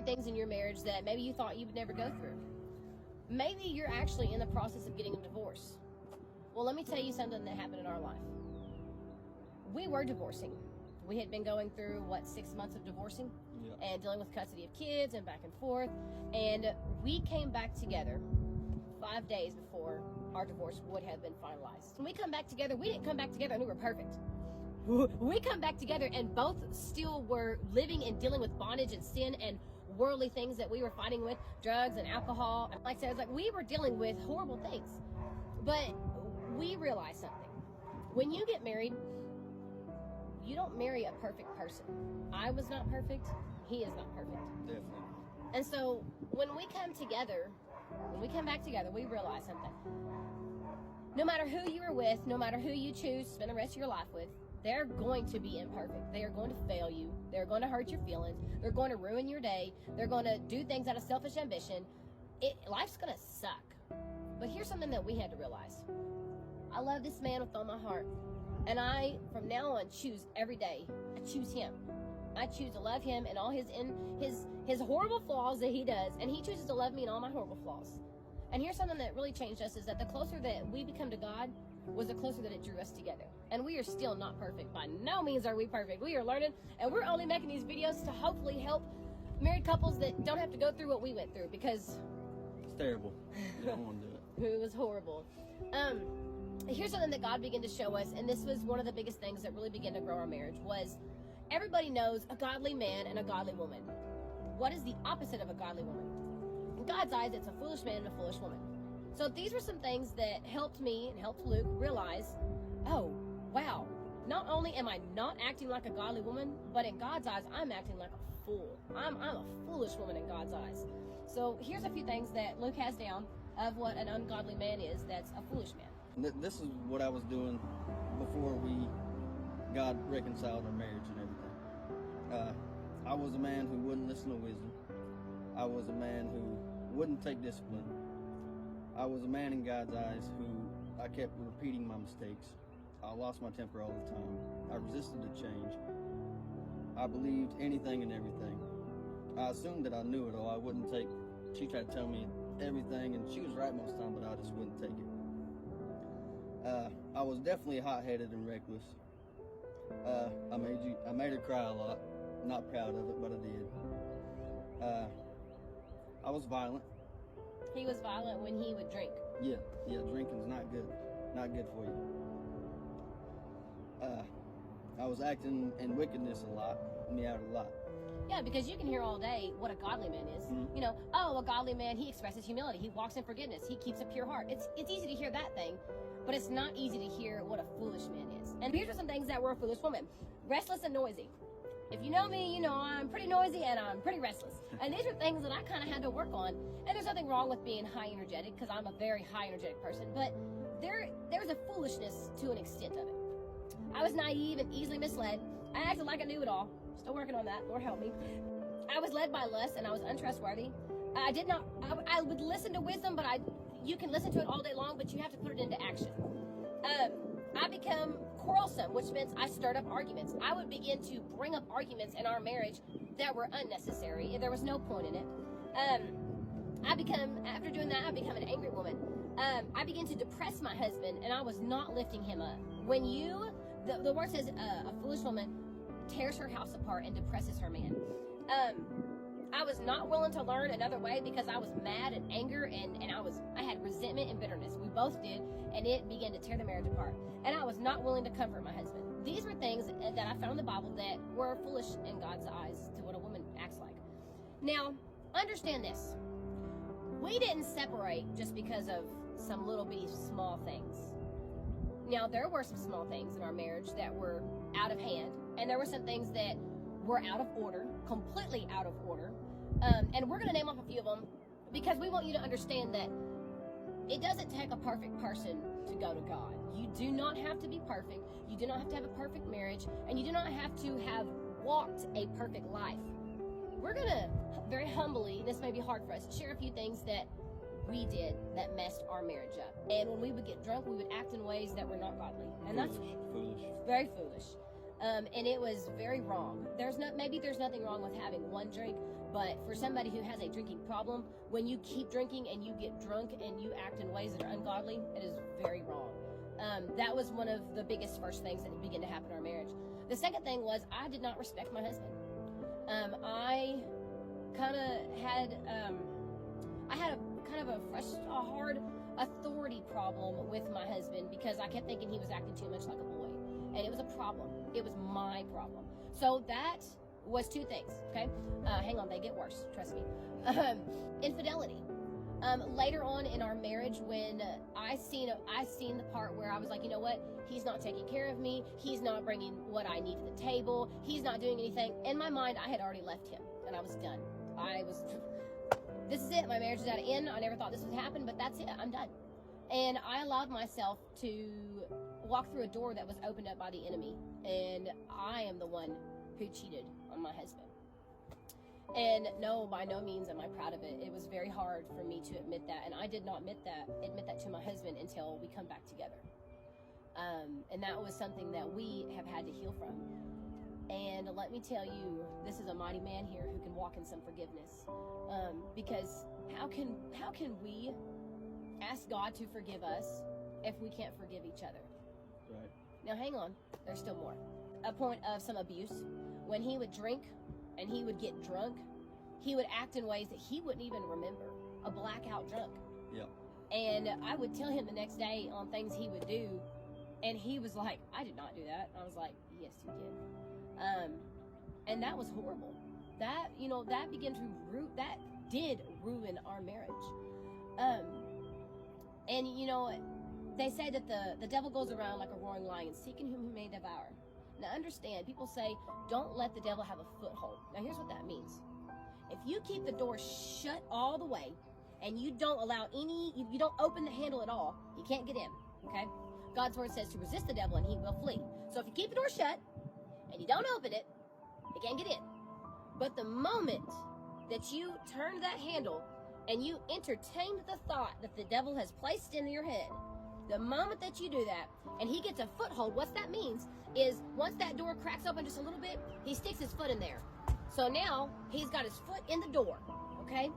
things in your marriage that maybe you thought you would never go through. Maybe you're actually in the process of getting a divorce. Well, let me tell you something that happened in our life. We were divorcing. We had been going through, 6 months of divorcing and dealing with custody of kids and back and forth. And we came back together 5 days before our divorce would have been finalized. When we come back together, we didn't come back together and we were perfect. We come back together and both still were living and dealing with bondage and sin and worldly things that we were fighting with, drugs and alcohol. Like I said, we were dealing with horrible things. But we realized something. When you get married, you don't marry a perfect person. I was not perfect. He is not perfect. Definitely. And so when we come together, when we come back together, we realize something. No matter who you are with, no matter who you choose to spend the rest of your life with, they're going to be imperfect. They are going to fail you. They're going to hurt your feelings. They're going to ruin your day. They're going to do things out of selfish ambition. Life's going to suck. But here's something that we had to realize. I love this man with all my heart. And I, from now on, choose every day. I choose him. I choose to love him and all his horrible flaws that he does. And he chooses to love me and all my horrible flaws. And here's something that really changed us is that the closer that we become to God was the closer that it drew us together. And we are still not perfect. By no means are we perfect. We are learning, and we're only making these videos to hopefully help married couples that don't have to go through what we went through, because it's terrible. You don't want to do it. It was horrible. Here's something that God began to show us, and this was one of the biggest things that really began to grow our marriage, was everybody knows a godly man and a godly woman. What is the opposite of a godly woman? In God's eyes, it's a foolish man and a foolish woman. So these were some things that helped me and helped Luke realize, oh, wow, not only am I not acting like a godly woman, but in God's eyes, I'm acting like a fool. I'm a foolish woman in God's eyes. So here's a few things that Luke has down of what an ungodly man is that's a foolish man. This is what I was doing before God reconciled our marriage and everything. I was a man who wouldn't listen to wisdom. I was a man who wouldn't take discipline. I was a man in God's eyes who I kept repeating my mistakes. I lost my temper all the time. I resisted the change. I believed anything and everything. I assumed that I knew it all. I wouldn't take. She tried to tell me everything, and she was right most of the time, but I just wouldn't take it. I was definitely hot-headed and reckless. I made her cry a lot. Not proud of it, but I did. I was violent. He was violent when he would drink. Yeah, drinking's not good. Not good for you. I was acting in wickedness a lot, meowed a lot. Yeah, because you can hear all day what a godly man is. Mm-hmm. You know, oh, a godly man, he expresses humility. He walks in forgiveness. He keeps a pure heart. It's easy to hear that thing, but it's not easy to hear what a foolish man is. And here's are some things that were a foolish woman. Restless and noisy. If you know me, you know I'm pretty noisy and I'm pretty restless. And these are things that I kind of had to work on. And there's nothing wrong with being high energetic, because I'm a very high energetic person. But there's a foolishness to an extent of it. I was naive and easily misled. I acted like I knew it all. Still working on that. Lord help me. I was led by lust and I was untrustworthy. I would listen to wisdom, but you can listen to it all day long, but you have to put it into action. I become quarrelsome, which means I stirred up arguments. I would begin to bring up arguments in our marriage that were unnecessary. There was no point in it. After doing that, I become an angry woman. I began to depress my husband, and I was not lifting him up. When the word says a foolish woman tears her house apart and depresses her man. I was not willing to learn another way because I was mad and anger and I had resentment and bitterness. We both did, and it began to tear the marriage apart. And I was not willing to comfort my husband. These were things that I found in the Bible that were foolish in God's eyes to what a woman acts like. Now, understand this. We didn't separate just because of some little bitty small things. Now, there were some small things in our marriage that were out of hand, and there were some things that were out of order, completely out of order. And we're going to name off a few of them because we want you to understand that it doesn't take a perfect person to go to God. You do not have to be perfect. You do not have to have a perfect marriage, and you do not have to have walked a perfect life. We're going to very humbly, this may be hard for us, share a few things that we did that messed our marriage up. And when we would get drunk, we would act in ways that were not godly. And that's foolish. Very foolish. And it was very wrong. Maybe there's nothing wrong with having one drink, but for somebody who has a drinking problem, when you keep drinking and you get drunk and you act in ways that are ungodly, it is very wrong. That was one of the biggest first things that began to happen in our marriage. The second thing was I did not respect my husband. I had a hard authority problem with my husband because I kept thinking he was acting too much like a boy, and it was a problem. It was my problem. So that was two things. Okay, hang on, they get worse. Trust me. Infidelity. Later on in our marriage, when I seen the part where I was like, you know what? He's not taking care of me. He's not bringing what I need to the table. He's not doing anything. In my mind, I had already left him, and I was done. This is it. My marriage is at an end. I never thought this would happen, but that's it. I'm done. And I allowed myself to walk through a door that was opened up by the enemy, and I am the one who cheated on my husband. And no, by no means am I proud of it. It was very hard for me to admit that, and I did not admit that to my husband until we come back together. And that was something that we have had to heal from. And let me tell you, this is a mighty man here who can walk in some forgiveness. Because how can we ask God to forgive us if we can't forgive each other? Right. Now hang on, there's still more. A point of some abuse. When he would drink and he would get drunk, he would act in ways that he wouldn't even remember. A blackout drunk. Yep. And I would tell him the next day on things he would do, and he was like, I did not do that. I was like, yes, you did. And that was horrible. That did ruin our marriage. And they say that the devil goes around like a roaring lion, seeking whom he may devour. Now understand, people say, don't let the devil have a foothold. Now here's what that means. If you keep the door shut all the way, and you don't allow you don't open the handle at all, you can't get in, okay? God's word says to resist the devil and he will flee. So if you keep the door shut, and you don't open it, you can't get in. But the moment that you turn that handle and you entertain the thought that the devil has placed into your head, the moment that you do that and he gets a foothold, what that means is once that door cracks open just a little bit, he sticks his foot in there. So now he's got his foot in the door, okay?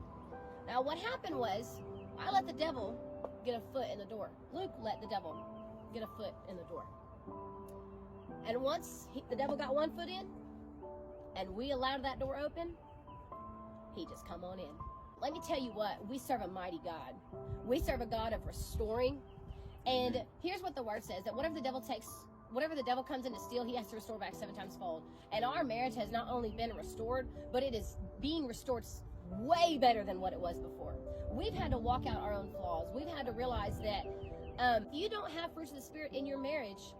Now what happened was I let the devil get a foot in the door. Luke let the devil get a foot in the door. And once the devil got one foot in, and we allowed that door open, he just come on in. Let me tell you what, we serve a mighty God. We serve a God of restoring. And here's what the word says, that whatever the devil comes in to steal, he has to restore back 7 times fold. And our marriage has not only been restored, but it is being restored way better than what it was before. We've had to walk out our own flaws. We've had to realize that if you don't have fruits of the Spirit in your marriage,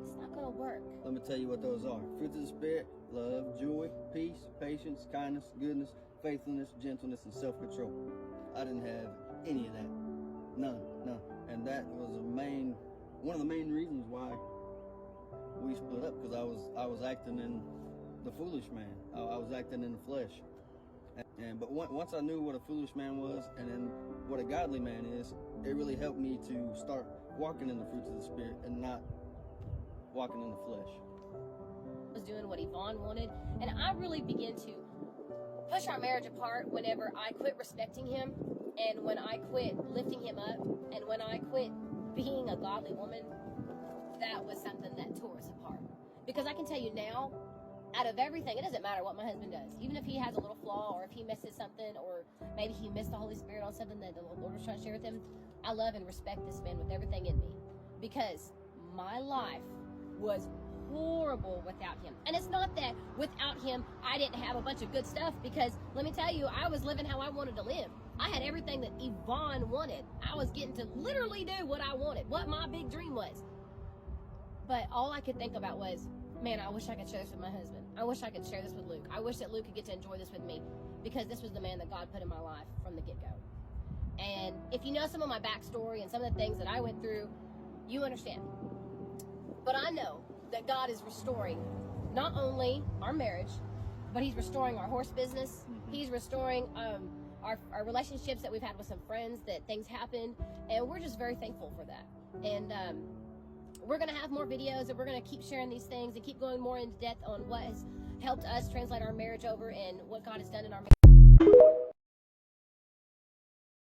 it's not going to work. Let me tell you what those are. Fruits of the Spirit: love, joy, peace, patience, kindness, goodness, faithfulness, gentleness, and self-control. I didn't have any of that. None. And that was one of the main reasons why we split up, because I was acting in the foolish man. I was acting in the flesh. But once I knew what a foolish man was and then what a godly man is, it really helped me to start walking in the fruits of the Spirit and not walking in the flesh. I was doing what Yvonne wanted, and I really began to push our marriage apart whenever I quit respecting him, and when I quit lifting him up, and when I quit being a godly woman. That was something that tore us apart. Because I can tell you now, out of everything, it doesn't matter what my husband does. Even if he has a little flaw, or if he misses something, or maybe he missed the Holy Spirit on something that the Lord was trying to share with him, I love and respect this man with everything in me. Because my life was horrible without him. And it's not that without him, I didn't have a bunch of good stuff, because let me tell you, I was living how I wanted to live. I had everything that Yvonne wanted. I was getting to literally do what I wanted, what my big dream was. But all I could think about was, man, I wish I could share this with my husband. I wish I could share this with Luke. I wish that Luke could get to enjoy this with me, because this was the man that God put in my life from the get-go. And if you know some of my backstory and some of the things that I went through, you understand. But I know that God is restoring not only our marriage, but he's restoring our horse business. He's restoring our relationships that we've had with some friends, that things happened, and we're just very thankful for that. And we're going to have more videos, and we're going to keep sharing these things and keep going more into depth on what has helped us translate our marriage over and what God has done in our marriage.